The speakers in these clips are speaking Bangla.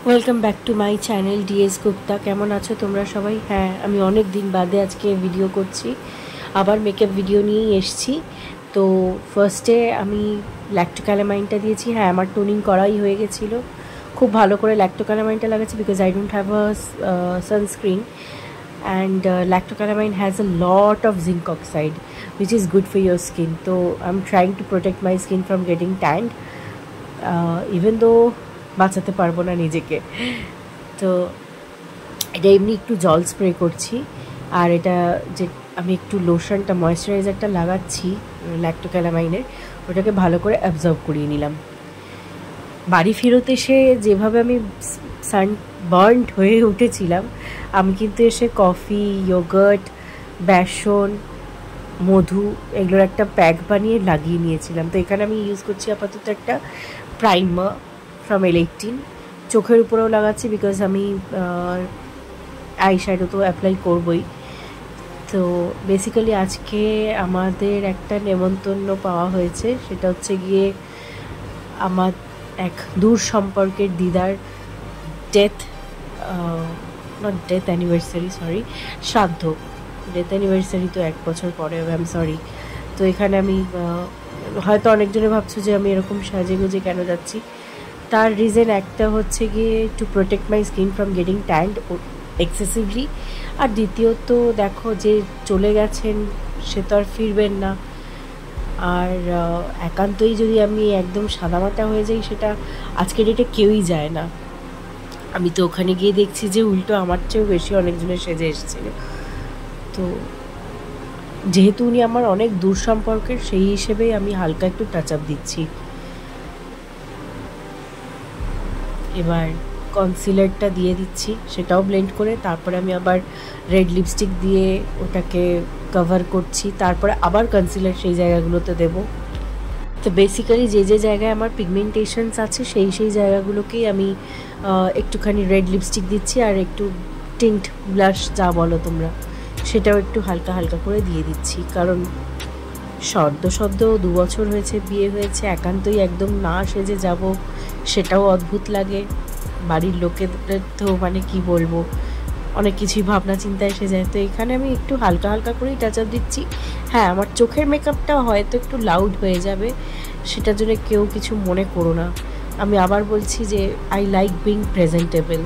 Welcome back to my channel DS Gupta. কেমন আছো তোমরা সবাই? হ্যাঁ, আমি অনেক দিন বাদে আজকে ভিডিও করছি, আবার মেকআপ ভিডিও নিয়েই এসছি। তো ফার্স্টে আমি ল্যাক্টোক্যালামাইনটা দিয়েছি। হ্যাঁ, আমার টোনিং করাই হয়ে গেছিলো। খুব ভালো করে ল্যাক্টোক্যালামাইনটা লাগাচ্ছি because I don't have a sunscreen and lactocalamine has a lot of zinc oxide which is good for your skin. So I'm trying to protect my skin from getting tanned, even though বাঁচাতে পারবো না নিজেকে। তো এটা এমনি একটু জল স্প্রে করছি, আর এটা যে আমি একটু লোশনটা ময়েশ্চারাইজারটা লাগাচ্ছি ল্যাক্টোক্যালামাইনের, ওটাকে ভালো করে অ্যাবজর্ব করিয়ে নিলাম। বাড়ি ফেরত এসে যেভাবে আমি সানবার্নড হয়ে উঠেছিলাম, আমি কিন্তু এসে কফি, ইয়োগার্ট, বেসন, মধু এগুলোর একটা প্যাক বানিয়ে লাগিয়ে নিয়েছিলাম। তো এখানে আমি ইউজ করছি আপাতত একটা প্রাইমার ফ্রম L18। চোখের উপরেও লাগাচ্ছি বিকজ আমি আই শ্যাডো তো অ্যাপ্লাই করবই। তো বেসিক্যালি আজকে আমাদের একটা নেমন্তন্ন পাওয়া হয়েছে, সেটা হচ্ছে গিয়ে আমার এক দূর সম্পর্কের দিদার ডেথ অ্যানিভার্সারি, শ্রাদ্ধ। ডেথ অ্যানিভার্সারি তো 1 বছর পরে, আই এম সরি। তো এখানে আমি হয়তো অনেকজনে ভাবছো যে আমি এরকম সাজে গুজে কেন যাচ্ছি। তার রিজন একটা হচ্ছে গিয়ে to protect my skin from getting tanned excessively, আর দ্বিতীয়ত দেখো যে চলে গেছেন সে তো আর ফিরবেন না। আর একান্তই যদি আমি একদম সাদামাটা হয়ে যাই, সেটা আজকের ডেটে কেউই যায় না। আমি তো ওখানে গিয়ে দেখছি যে উল্টো আমার চেয়েও বেশি অনেকজনের সেজে এসেছিল। তো যেহেতু উনি আমার অনেক দূর সম্পর্কের, সেই হিসেবেই আমি হালকা একটু টাচ আপ দিচ্ছি। এবার কনসিলারটা দিয়ে দিচ্ছি, সেটাও ব্লেন্ড করে। তারপরে আমি আবার রেড লিপস্টিক দিয়ে ওটাকে কভার করছি, তারপরে আবার কনসিলার সেই জায়গাগুলোতে দেব। তো বেসিক্যালি যে যে জায়গায় আমার পিগমেন্টেশনস আছে সেই জায়গাগুলোকেই আমি একটুখানি রেড লিপস্টিক দিচ্ছি, আর একটু টিন্ট ব্লাশ যা বলো তোমরা, সেটাও একটু হালকা হালকা করে দিয়ে দিচ্ছি। কারণ সদ্য 2 বছর হয়েছে, বিয়ে হয়েছে, একান্তই একদম না সেজে যাব সেটাও অদ্ভুত লাগে। বাড়ির লোকেদের তো মানে কি বলবো, অনেক কিছুই ভাবনা চিন্তা এসে যায়। তো এখানে আমি একটু হালকা হালকা করেই টাচ আপ দিচ্ছি। হ্যাঁ, আমার চোখের মেকআপটা হয়তো একটু লাউড হয়ে যাবে, সেটার জন্য কেউ কিছু মনে করো না। আমি আবার বলছি যে I like being presentable.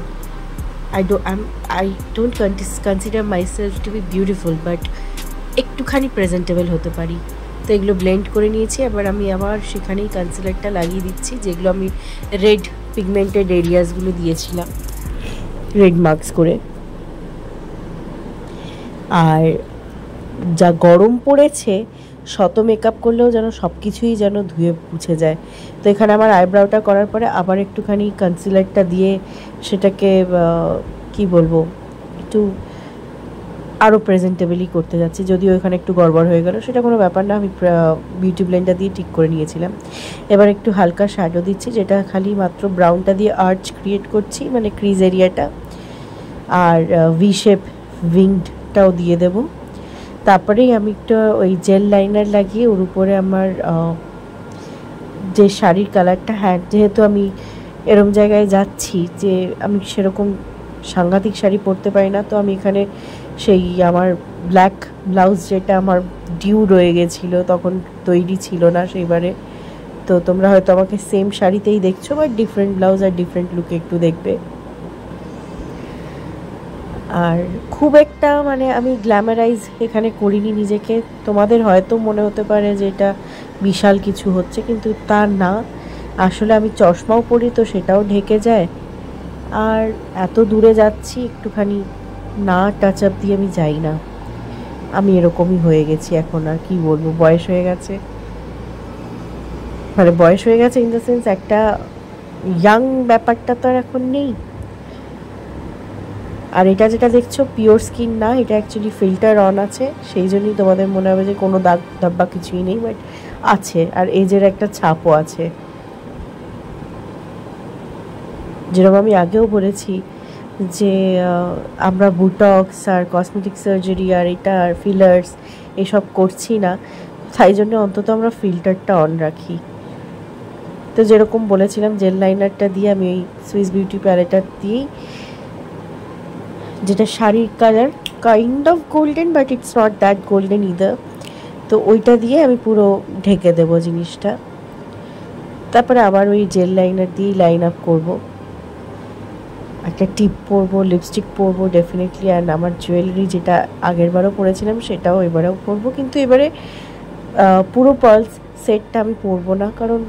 I don't consider myself to be beautiful, but একটুখানি প্রেজেন্টেবল হতে পারি। তো এগুলো ব্লেন্ড করে নিয়েছি। এবার আমি আবার সেখানেই কনসিলারটা লাগিয়ে দিচ্ছি, যেগুলো আমি রেড পিগমেন্টেড এরিয়াসগুলো দিয়েছিলাম রেড মার্কস করে। আর যা গরম পড়েছে, শত মেকআপ করলেও যেন সব কিছুই যেন ধুয়ে মুছে যায়। তো এখানে আমার আইব্রাউটা করার পরে আবার একটুখানি কনসিলারটা দিয়ে সেটাকে কি বলবো, একটু আরও প্রেজেন্টেবলই করতে যাচ্ছি। যদিও এখানে একটু গড়বড় হয়ে গেল, সেটা কোনো ব্যাপার না, আমি বিউটি ব্লেন্ডার দিয়ে ঠিক করে নিয়েছিলাম। এবার একটু হালকা শ্যাডো দিচ্ছি, যেটা খালি মাত্র ব্রাউনটা দিয়ে আর্চ ক্রিয়েট করছি, মানে ক্রিজ এরিয়াটা। আর ভি শেপ উইংডটাও দিয়ে দেব। তারপরেই আমি একটা ওই জেল লাইনার লাগিয়ে ওর উপরে আমার যে শাড়ির কালারটা, হ্যাঁ যেহেতু আমি এরম জায়গায় যাচ্ছি যে আমি সেরকম সাংঘাতিক শাড়ি পরতে পারি না, তো আমি এখানে সেই আমার ব্ল্যাক ব্লাউজ, যেটা আমার ডিউ রয়ে গেছিলো, তখন তৈরি ছিল না সেইবারে। তো তোমরা হয়তো আমাকে সেম শাড়িতেই দেখছো, বাট ডিফারেন্ট ব্লাউজ আর ডিফারেন্ট লুকে একটু দেখবে। আর খুব একটা মানে আমি গ্ল্যামারাইজ এখানে করিনি নিজেকে। তোমাদের হয়তো মনে হতে পারে যে এটা বিশাল কিছু হচ্ছে, কিন্তু তা না। আসলে আমি চশমাও পরি, তো সেটাও ঢেকে যায়। আর এত দূরে যাচ্ছি, একটুখানি না টাচ আপ দিয়ে আমি যাই না। আমি এরকমই হয়ে গেছি এখন, আর কি বলবো, বয়স হয়ে গেছে। মানে বয়স হয়ে গেছে ইন দ্য সেন্স একটা ইয়াং ব্যাপারটা তো আর এখন নেই। আর এটা যেটা দেখছো পিওর স্কিন না, এটা অ্যাকচুয়ালি ফিল্টার অন আছে, সেই জন্যই তোমাদের মনে হবে যে কোনো দাগ দাব্বা কিছুই নেই, বাট আছে। আর এজের একটা ছাপও আছে। যেরকম আমি আগেও বলেছি যে আমরা বুটক্স আর কসমেটিক সার্জারি আর এটা আর ফিলার্স এসব করছি না, তাই জন্য অন্তত আমরা ফিল্টারটা অন রাখি। তো যেরকম বলেছিলাম জেল লাইনারটা দিয়ে আমি এই সুইস বিউটি প্যালেটটা দিয়েই, যেটা শাড়ির colour kind of golden but it's not that golden either, তো ওইটা দিয়ে আমি পুরো ঢেকে দেবো জিনিসটা। তারপরে আবার ওই জেল লাইনার দিয়েই লাইন আপ করবো, একটা টিপ পরবো, লিপস্টিক পরবো ডেফিনেটলি। অ্যান্ড আমার জুয়েলারি যেটা আগের বারও পরেছিলাম সেটাও এবারেও পরবো, কিন্তু এবারে পুরো পার্লস সেটটা আমি পরবো না, কারণ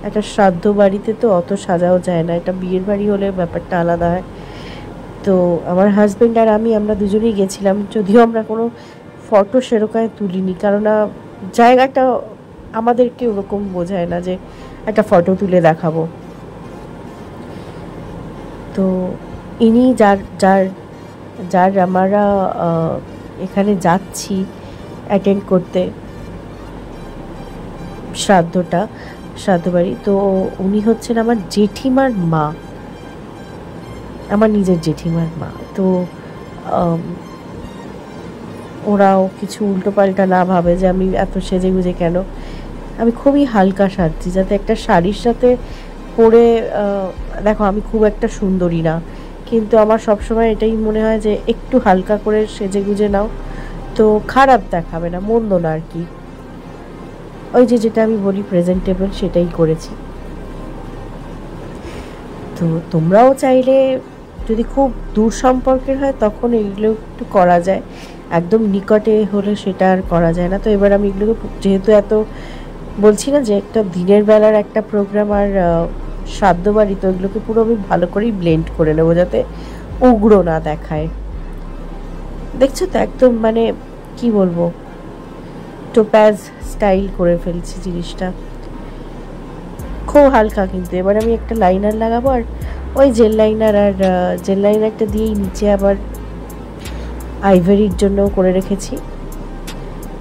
একটা শ্রাদ্ধ বাড়িতে তো অত সাজাও যায় না, এটা বিয়ের বাড়ি হলে ব্যাপারটা আলাদা হয়। তো আমার হাজব্যান্ড আর আমরা দুজনেই গেছিলাম, যদিও আমরা কোনো ফটো সেরকম তুলিনি, কেননা জায়গাটা আমাদেরকে ওরকম বোঝায় না যে একটা ফটো তুলে দেখাবো। তো ইনি যার যার যার আমরা এখানে যাচ্ছি অ্যাটেন্ড করতে শ্রাদ্ধ বাড়ি, তো উনি হচ্ছেন আমার জেঠিমার মা, আমার নিজের জেঠিমার মা। তো ওরাও কিছু উল্টোপাল্টা না ভাবে যে আমি এত সেজে গুজে কেন। আমি খুবই হালকা সাজছি, যাতে একটা শাড়ির সাথে পরে, দেখো আমি খুব একটা সুন্দরী না, কিন্তু আমার সবসময় এটাই মনে হয় যে একটু হালকা করে সেজে গুজে নাও তো খারাপ দেখাবে না, মন্দ না আর কি। ওই যেটা আমি বলি প্রেজেন্টেবল, সেটাই করেছি। তো তোমরাও চাইলে, যদি খুব দূর সম্পর্কের হয় তখন এগুলো একটু করা যায়, একদম নিকটে হলে সেটা আর করা যায় না। তো এবার আমি এগুলোকে, যেহেতু এত বলছি না যে একটা দিনের বেলার একটা প্রোগ্রাম আর শ্রাদ্ধ বাড়ি, তো এগুলোকে পুরো আমি ভালো করেই ব্লেন্ড করে নেবো যাতে উগ্র না দেখায়। দেখছো তো একদম মানে কি বলবো, টোপ্যাজ স্টাইল করে ফেলছি জিনিসটা, খুব হালকা। কিন্তু এবার আমি একটা লাইনার লাগাবো, আর ওই জেল লাইনারটা দিয়েই নিচে আবার আইভরির জন্য করে রেখেছি,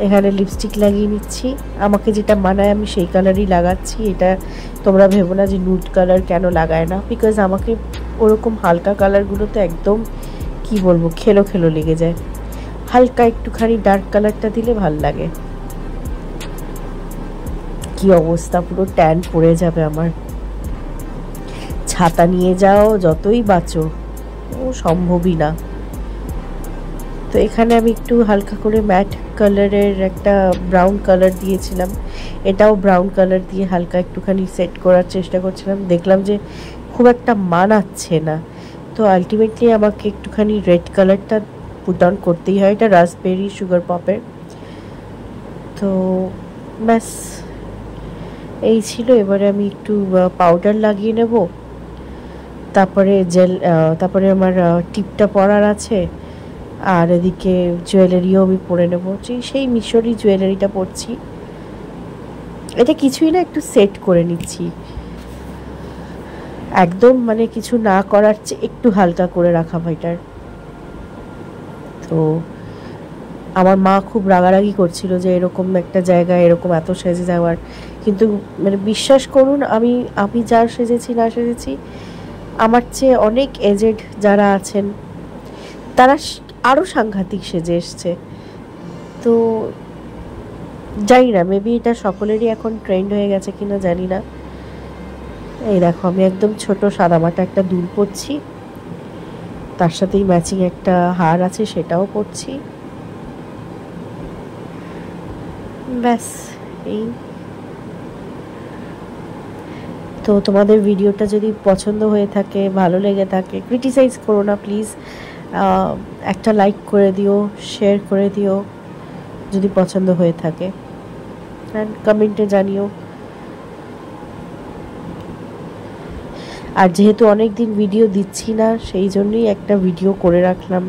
এখানে লিপস্টিক লাগিয়ে নিচ্ছি। আমাকে যেটা মানায় আমি সেই কালারই লাগাচ্ছি, এটা তোমরা ভেবো না যে নুড কালার কেন লাগায় না, বিকজ আমাকে ওরকম হালকা কালারগুলো তো একদম কি বলবো খেলো খেলো লেগে যায়, হালকা একটুখানি ডার্ক কালারটা দিলে ভাল লাগে। কি অবস্থা, পুরো ট্যান পড়ে যাবে আমার, ছাতা নিয়ে যাও যতই বাঁচো, ও সম্ভবই না। তো এখানে আমি একটু হালকা করে ম্যাট কালারের একটা ব্রাউন কালার দিয়েছিলাম, এটাও ব্রাউন কালার দিয়ে হালকা একটুখানি সেট করার চেষ্টা করছিলাম, দেখলাম যে খুব একটা মানাচ্ছে না, তো আলটিমেটলি আমাকে একটুখানি রেড কালারটা পুট অন করতেই হয়, এটা রাসবেরি সুগার পপের। তো ব্যাস এই ছিল। এবারে আমি একটু পাউডার লাগিয়ে নেব, তারপরে আমার টিপটা পরার আছে, আর এদিকে জুয়েলারিও আমি পরে নেবো, সেই মিশরি জুয়েলারিটা পরছি। এটা কিছুই না, একটু সেট করে নিচ্ছি, একদম মানে কিছু না করার চেয়ে একটু হালকা করে রাখা ভাইটার। তো আমার মা খুব রাগারাগি করছিল যে এরকম একটা জায়গায় এরকম এত সেজে যাওয়ার, কিন্তু মানে বিশ্বাস করুন আমি যার সেজেছি না সেজেছি, আমার চেয়ে অনেক এজেড যারা আছেন তারা আরও সাংঘাতিক সেজে এসছে। তো জানি না, মেবি এটা সকলেরই এখন ট্রেন্ড হয়ে গেছে কিনা জানি না। এই দেখো আমি একদম ছোট সাদামাটা একটা দুল পরছি, তার সাথেই ম্যাচিং একটা হার আছে সেটাও পরছি, ব্যাস এই। তো তোমাদের ভিডিওটা যদি পছন্দ হয়ে থাকে, ভালো লেগে থাকে, ক্রিটিসাইজ করো না প্লিজ, একটা লাইক করে দিও, শেয়ার করে দিও যদি পছন্দ হয়ে থাকে, অ্যান্ড কমেন্টে জানিও। আর যেহেতু অনেক দিন ভিডিও দিচ্ছি না, সেই জন্যই একটা ভিডিও করে রাখলাম।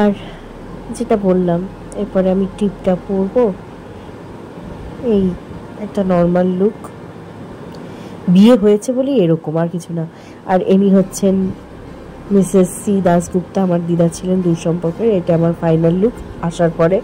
আর যেটা বললাম, এরপরে আমি টিপটা পরবো, এই একটা নর্মাল লুক, বিয়ে হয়েছে বলেই এরকম, আর কিছু না। আর ইনি হচ্ছেন মিসেস সি দাশগুপ্তা, আমার দিদা ছিলেন দূর সম্পর্কের। এটা আমার ফাইনাল লুক আসার পরে।